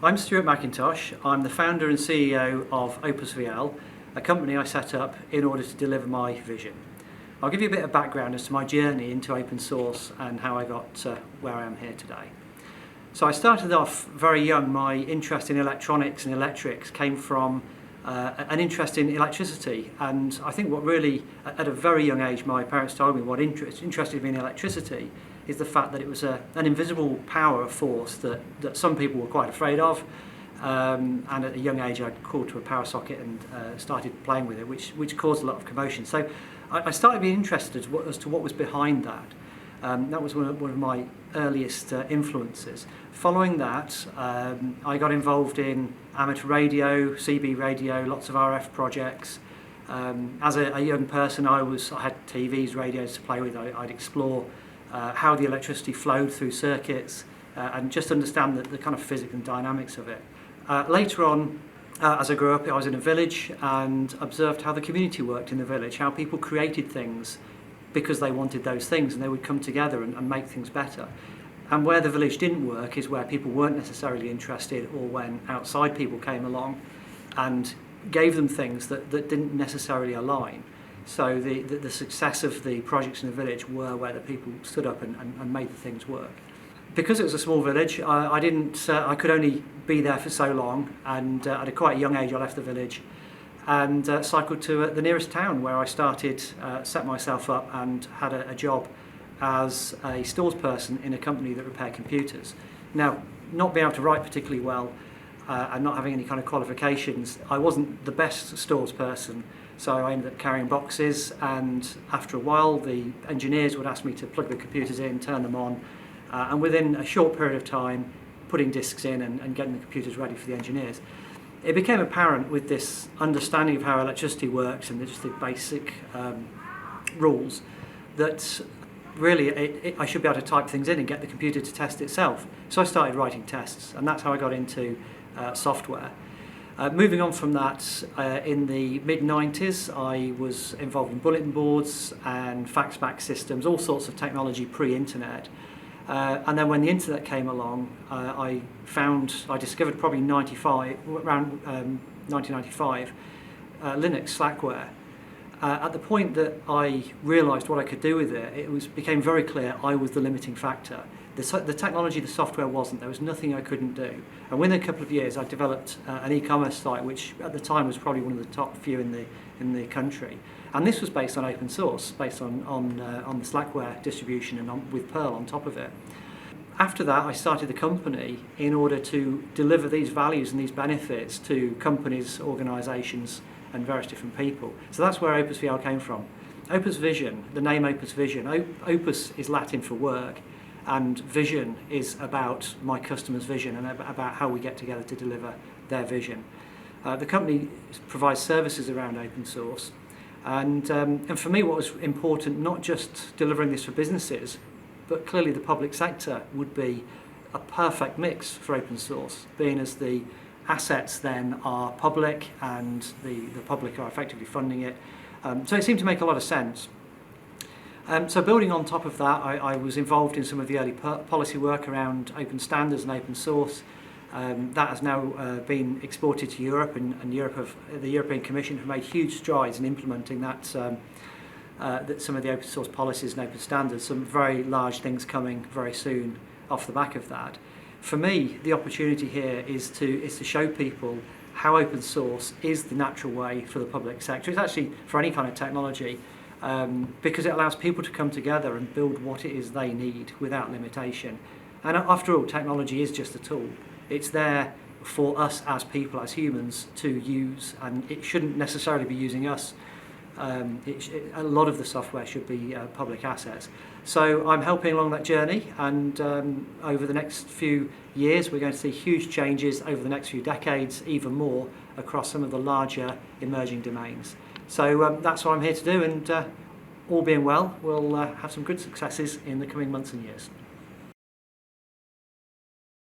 I'm Stuart Mackintosh. I'm the founder and CEO of OpusVL, a company I set up in order to deliver my vision. I'll give you a bit of background as to my journey into open source and how I got to where I am here today. So I started off very young. My interest in electronics and electrics came from an interest in electricity, and I think what really, at a very young age, my parents told me what interested me in electricity is the fact that it was an invisible power, a force that some people were quite afraid of, and at a young age I called to a power socket and started playing with it, which caused a lot of commotion. So I started being interested as to what was behind that. That was one of my earliest influences. Following that, I got involved in amateur radio, CB radio, lots of RF projects. As a young person, I had TVs, radios to play with. I'd explore how the electricity flowed through circuits and just understand the kind of physics and dynamics of it. Later on, as I grew up, I was in a village and observed how the community worked in the village, how people created things because they wanted those things, and they would come together and make things better. And where the village didn't work is where people weren't necessarily interested, or when outside people came along and gave them things that didn't necessarily align. So the success of the projects in the village were where the people stood up and made the things work. Because it was a small village, I could only be there for so long, and at a quite young age I left the village and cycled to the nearest town, where I started, set myself up and had a job as a stores person in a company that repaired computers. Now, not being able to write particularly well and not having any kind of qualifications, I wasn't the best stores person, so I ended up carrying boxes, and after a while the engineers would ask me to plug the computers in, turn them on, and within a short period of time putting discs in and getting the computers ready for the engineers. It became apparent with this understanding of how electricity works and just the basic rules that really I should be able to type things in and get the computer to test itself. So I started writing tests, and that's how I got into software. Moving on from that, in the mid-90s I was involved in bulletin boards and fax-back systems, all sorts of technology pre-internet. And then when the internet came along, I discovered probably around 1995, Linux Slackware. At the point that I realised what I could do with it, became very clear I was the limiting factor. The technology, the software wasn't. There was nothing I couldn't do. And within a couple of years, I developed an e-commerce site, which at the time was probably one of the top few in the country. And this was based on open source, based on the Slackware distribution and with Perl on top of it. After that, I started the company in order to deliver these values and these benefits to companies, organisations, and various different people. So that's where OpusVL came from. Opus Vision, the name Opus Vision, Opus is Latin for work, and vision is about my customer's vision and about how we get together to deliver their vision. The company provides services around open source. And for me, what was important, not just delivering this for businesses, but clearly the public sector would be a perfect mix for open source, being as the assets then are public and the public are effectively funding it. So it seemed to make a lot of sense. So building on top of that, I was involved in some of the early policy work around open standards and open source. That has now been exported to Europe, and the European Commission have made huge strides in implementing that some of the open source policies and open standards. Some very large things coming very soon off the back of that. For me, the opportunity here is to show people how open source is the natural way for the public sector. It's actually for any kind of technology, because it allows people to come together and build what it is they need without limitation. And after all, technology is just a tool. It's there for us as people, as humans, to use, and it shouldn't necessarily be using us. A lot of the software should be public assets. So I'm helping along that journey, and over the next few years we're going to see huge changes, over the next few decades even more, across some of the larger emerging domains. So that's what I'm here to do, and all being well, we'll have some good successes in the coming months and years.